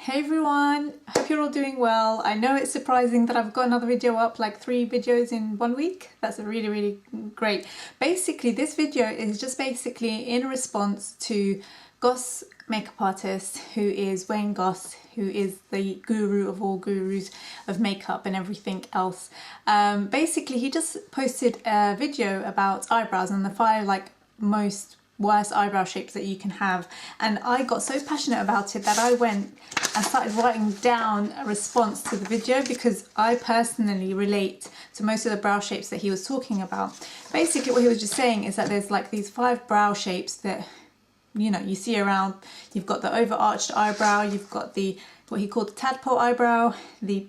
Hey everyone, hope you're all doing well. I know it's surprising that I've got another video up, like 3 videos in 1 week. That's really great. Basically, this video is just basically in response to Goss Makeup Artist, who is Wayne Goss, who is the guru of all gurus of makeup and everything else. Basically, he just posted a video about eyebrows and the 5 most worst eyebrow shapes that you can have, and I got so passionate about it that I went and started writing down a response to the video because I personally relate to most of the brow shapes that he was talking about. Basically what he was just saying is that there's like these 5 brow shapes that you see around. You've got the overarched eyebrow, you've got the what he called the tadpole eyebrow, the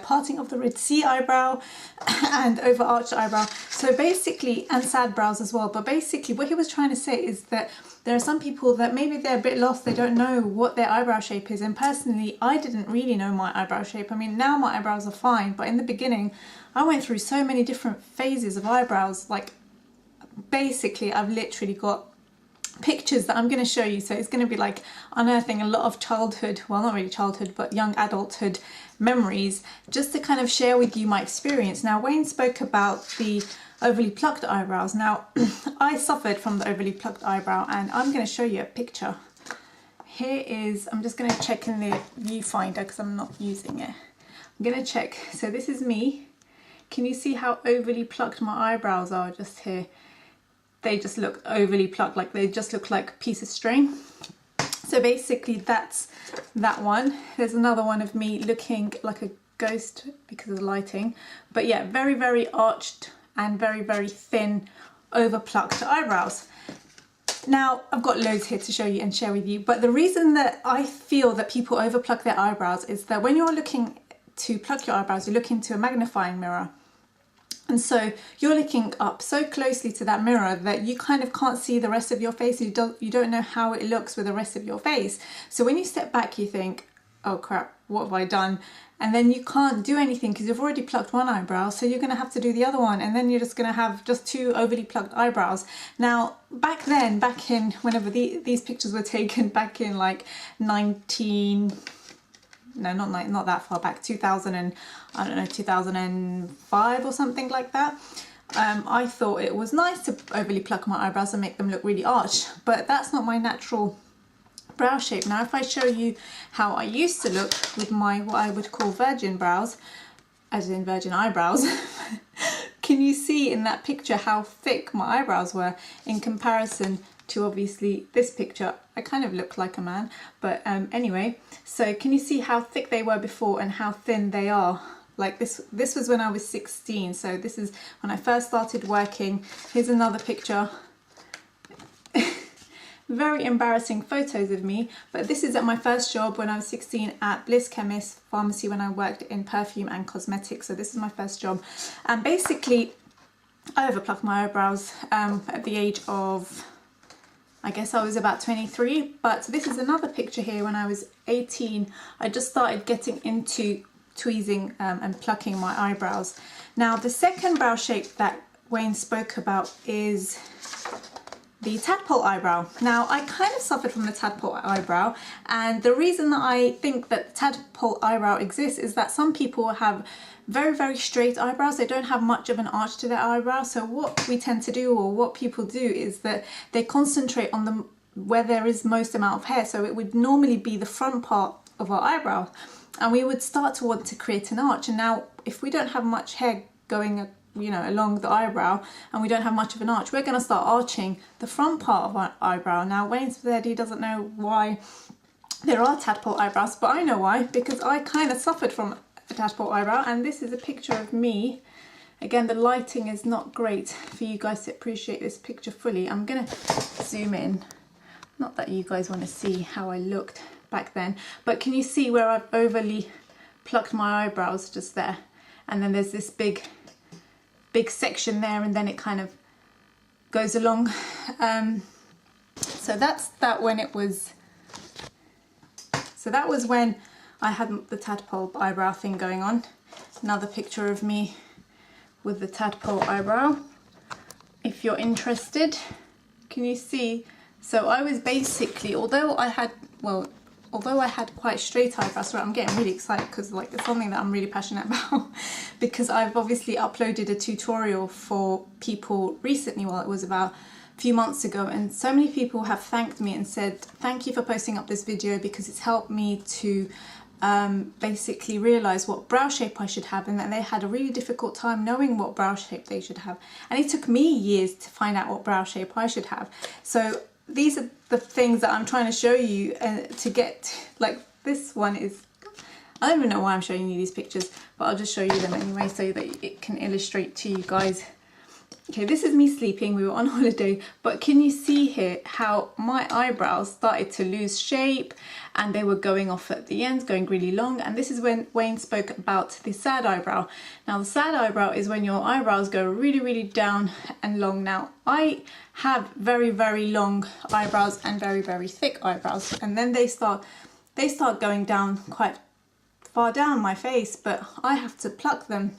parting of the Red Sea eyebrow, and overarched eyebrow. So basically, and sad brows as well. But basically what he was trying to say is that there are some people that maybe they're a bit lost, they don't know what their eyebrow shape is. And personally, I didn't really know my eyebrow shape. I mean, now my eyebrows are fine, but in the beginning, I went through so many different phases of eyebrows. Like, basically, I've literally got pictures that I'm going to show you, so it's going to be like unearthing a lot of childhood, well, not really childhood, but young adulthood memories, just to kind of share with you my experience. Now, Wayne spoke about the overly plucked eyebrows. Now, I suffered from the overly plucked eyebrow, and I'm going to show you a picture. Here is, I'm just going to check in the viewfinder because I'm not using it. I'm going to check. So this is me. Can you see how overly plucked my eyebrows are just here? They just look overly plucked, like they just look like a piece of string. So basically that's that one. There's another one of me looking like a ghost because of the lighting. But yeah, very arched and very thin, over plucked eyebrows. Now, I've got loads here to show you and share with you, but the reason that I feel that people over pluck their eyebrows is that when you're looking to pluck your eyebrows, you look into a magnifying mirror. And so you're looking up so closely to that mirror that you kind of can't see the rest of your face. You don't know how it looks with the rest of your face. So when you step back, you think, oh crap, what have I done? And then you can't do anything because you've already plucked one eyebrow, so you're going to have to do the other one, and then you're just going to have just 2 overly plucked eyebrows. Now, back in whenever these pictures were taken, back in like not that far back, 2000 and I don't know, 2005 or something like that. I thought it was nice to overly pluck my eyebrows and make them look really arched, but that's not my natural brow shape. Now, if I show you how I used to look with my what I would call virgin brows, as in virgin eyebrows, can you see in that picture how thick my eyebrows were in comparison to obviously this picture? I kind of look like a man, but anyway, so can you see how thick they were before and how thin they are? Like this was when I was 16, so this is when I first started working. Here's another picture. Very embarrassing photos of me, but this is at my first job when I was 16 at Bliss Chemist Pharmacy, when I worked in perfume and cosmetics. So this is my first job, and basically I overplucked my eyebrows at the age of, I guess I was about 23, but this is another picture here when I was 18. I just started getting into tweezing and plucking my eyebrows. Now, the second brow shape that Wayne spoke about is the tadpole eyebrow. Now, I kind of suffered from the tadpole eyebrow, and the reason that I think that the tadpole eyebrow exists is that some people have very straight eyebrows. They don't have much of an arch to their eyebrow. So what we tend to do, or what people do, is that they concentrate on where there is most amount of hair. So it would normally be the front part of our eyebrow, and we would start to want to create an arch. And now, if we don't have much hair going along the eyebrow, and we don't have much of an arch, we're going to start arching the front part of our eyebrow. Now, Wayne said he doesn't know why there are tadpole eyebrows, but I know why, because I kind of suffered from a tadpole eyebrow. And this is a picture of me. Again, the lighting is not great for you guys to appreciate this picture fully. I'm gonna zoom in, not that you guys want to see how I looked back then, but can you see where I've overly plucked my eyebrows just there? And then there's this big section there, and then it kind of goes along. So that's that when it was, so that was when I had the tadpole eyebrow thing going on. Another picture of me with the tadpole eyebrow, if you're interested. Can you see? So I was basically, although I had, well, although I had quite straight eyebrows, right, I'm getting really excited because like it's something that I'm really passionate about because I've obviously uploaded a tutorial for people recently, well it was about a few months ago, and so many people have thanked me and said thank you for posting up this video because it's helped me to basically realise what brow shape I should have, and that they had a really difficult time knowing what brow shape they should have, and it took me years to find out what brow shape I should have. So these are the things that I'm trying to show you to get, like this one is, I don't even know why I'm showing you these pictures, but I'll just show you them anyway so that it can illustrate to you guys. Okay, this is me sleeping, we were on holiday, but can you see here how my eyebrows started to lose shape and they were going off at the ends, going really long, and this is when Wayne spoke about the sad eyebrow. Now the sad eyebrow is when your eyebrows go really, really down and long. Now I have very, very long eyebrows and very, very thick eyebrows, and then they start going down quite far down my face, but I have to pluck them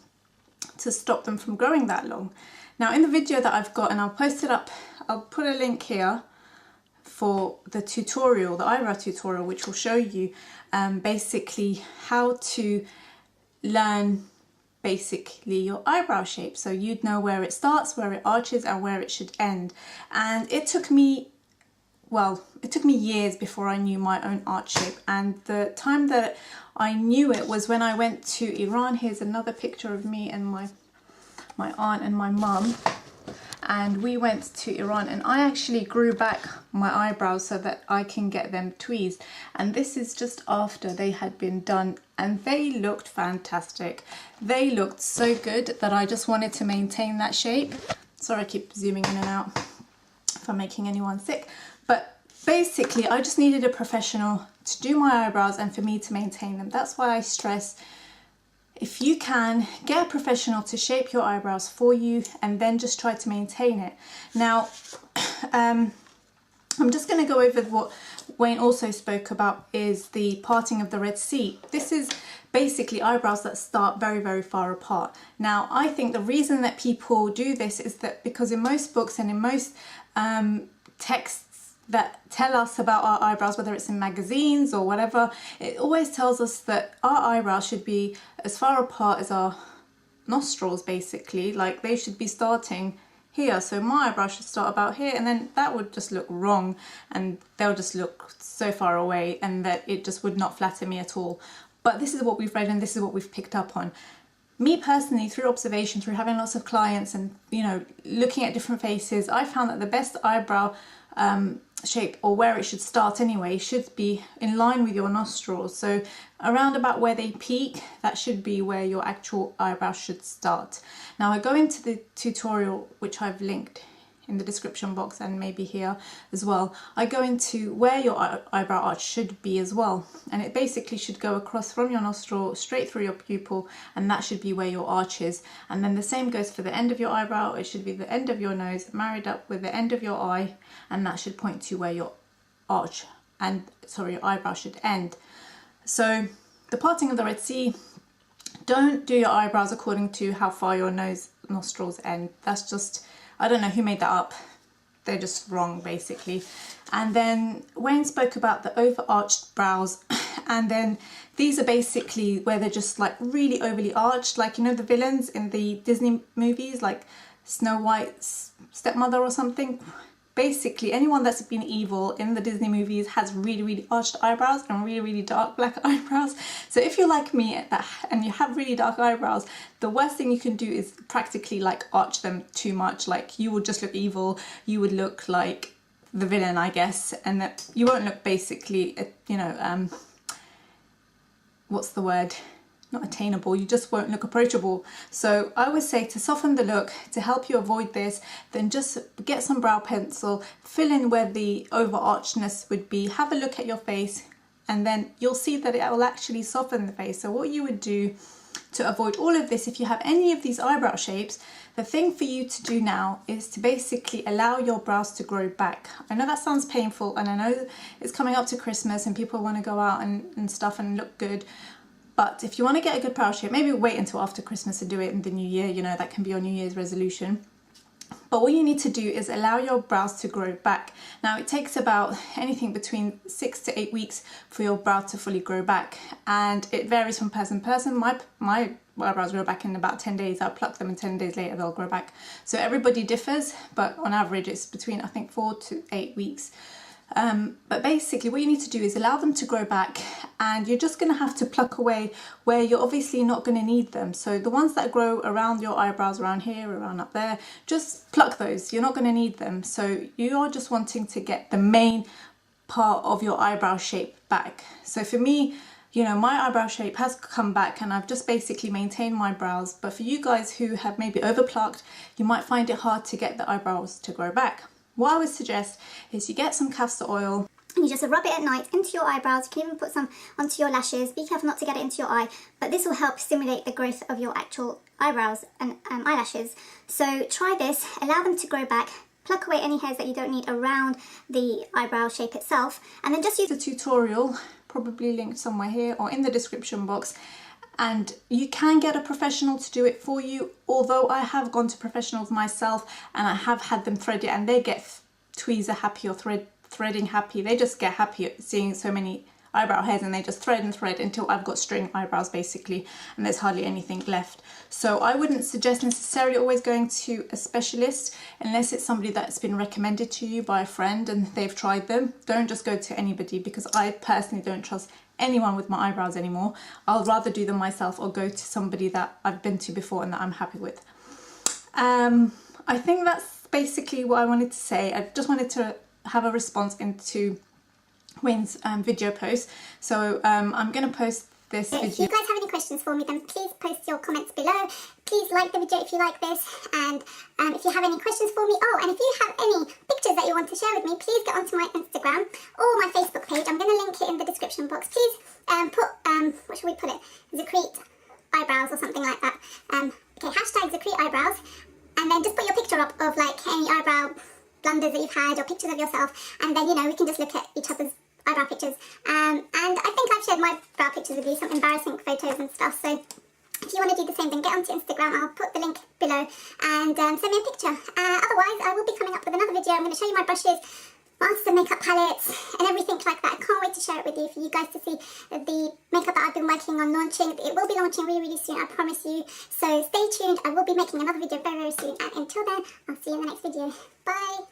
to stop them from growing that long. Now in the video that I've got, and I'll post it up, I'll put a link here for the tutorial, the eyebrow tutorial, which will show you basically how to learn basically your eyebrow shape. So you'd know where it starts, where it arches and where it should end. And it took me, well, it took me years before I knew my own arch shape, and the time that I knew it was when I went to Iran. Here's another picture of me and my aunt and my mum, and we went to Iran, and I actually grew back my eyebrows so that I can get them tweezed, and this is just after they had been done, and they looked fantastic. They looked so good that I just wanted to maintain that shape. Sorry I keep zooming in and out if I'm making anyone sick, but basically I just needed a professional to do my eyebrows and for me to maintain them. That's why I stress, if you can, get a professional to shape your eyebrows for you and then just try to maintain it. Now, I'm just going to go over what Wayne also spoke about, is the parting of the Red Sea. This is basically eyebrows that start very, very far apart. Now, I think the reason that people do this is that because in most books and in most texts that tell us about our eyebrows, whether it's in magazines or whatever, it always tells us that our eyebrows should be as far apart as our nostrils, basically. Like they should be starting here. So my eyebrow should start about here, and then that would just look wrong and they'll just look so far away, and that it just would not flatter me at all. But this is what we've read and this is what we've picked up on. Me personally, through observation, through having lots of clients and, you know, looking at different faces, I found that the best eyebrow shape, or where it should start anyway, should be in line with your nostrils. So around about where they peak, that should be where your actual eyebrow should start. Now I go into the tutorial, which I've linked in the description box and maybe here as well. I go into where your eyebrow arch should be as well, and it basically should go across from your nostril straight through your pupil, and that should be where your arch is. And then the same goes for the end of your eyebrow. It should be the end of your nose married up with the end of your eye, and that should point to where your arch and your eyebrow should end. So the parting of the Red Sea, don't do your eyebrows according to how far your nostrils end. That's just, I don't know who made that up. They're just wrong, basically. And then Wayne spoke about the overarched brows, and then these are basically where they're just like really overly arched, like, you know, the villains in the Disney movies, like Snow White's stepmother or something. Basically, anyone that's been evil in the Disney movies has really, really arched eyebrows and really, really dark black eyebrows. So if you're like me and you have really dark eyebrows, the worst thing you can do is practically like arch them too much. Like you would just look evil. You would look like the villain, I guess, and that you won't look basically, you know, what's the word? Not attainable, you just won't look approachable. So I would say to soften the look, to help you avoid this, then just get some brow pencil, fill in where the overarchness would be, have a look at your face, and then you'll see that it will actually soften the face. So what you would do to avoid all of this, if you have any of these eyebrow shapes, the thing for you to do now is to basically allow your brows to grow back. I know that sounds painful, and I know it's coming up to Christmas and people want to go out and stuff and look good. But if you want to get a good brow shape, maybe wait until after Christmas to do it in the new year, you know, that can be your New Year's resolution. But what you need to do is allow your brows to grow back. Now it takes about anything between 6 to 8 weeks for your brow to fully grow back, and it varies from person to person. My eyebrows grow back in about 10 days. I pluck them and 10 days later they'll grow back. So everybody differs, but on average it's between I think 4 to 8 weeks. But basically what you need to do is allow them to grow back, and you're just going to have to pluck away where you're obviously not going to need them. So the ones that grow around your eyebrows, around here, around up there, just pluck those. You're not going to need them. So you are just wanting to get the main part of your eyebrow shape back. So for me, you know, my eyebrow shape has come back and I've just basically maintained my brows. But for you guys who have maybe over plucked, you might find it hard to get the eyebrows to grow back. What I would suggest is you get some castor oil. And you just rub it at night into your eyebrows. You can even put some onto your lashes. Be careful not to get it into your eye, but this will help stimulate the growth of your actual eyebrows and eyelashes. So try this, allow them to grow back, pluck away any hairs that you don't need around the eyebrow shape itself, and then just use a tutorial, probably linked somewhere here or in the description box. And you can get a professional to do it for you, although I have gone to professionals myself and I have had them thread it, and they get tweezer happy or threading happy. They just get happy at seeing so many eyebrow hairs and they just thread and thread until I've got string eyebrows basically, and there's hardly anything left. So I wouldn't suggest necessarily always going to a specialist unless it's somebody that's been recommended to you by a friend and they've tried them. Don't just go to anybody, because I personally don't trust anyone with my eyebrows anymore. I'll rather do them myself or go to somebody that I've been to before and that I'm happy with. I think that's basically what I wanted to say. I just wanted to have a response into Wayne's video post. So I'm going to post this video. If you guys have any questions for me, then please post your comments below. Please like the video if you like this, and if you have any questions for me, and if you have any pictures that you want to share with me, please get onto my Instagram or my Facebook page. I'm going to link it in the description box. Please put, what should we put it? Zacrete eyebrows or something like that. Okay, hashtag Zacrete eyebrows, and then just put your picture up of like any eyebrow blunders that you've had or pictures of yourself, and then, you know, we can just look at each other's eyebrow pictures. And I think I've shared my brow pictures with you, some embarrassing photos and stuff. So if you want to do the same thing, get onto Instagram. I'll put the link below, and send me a picture. Otherwise, I will be coming up with another video. I'm going to show you my brushes, monster makeup palettes, and everything like that. I can't wait to share it with you, for you guys to see the makeup that I've been working on launching. It will be launching really, really soon, I promise you. So stay tuned. I will be making another video very, very soon. And until then, I'll see you in the next video. Bye.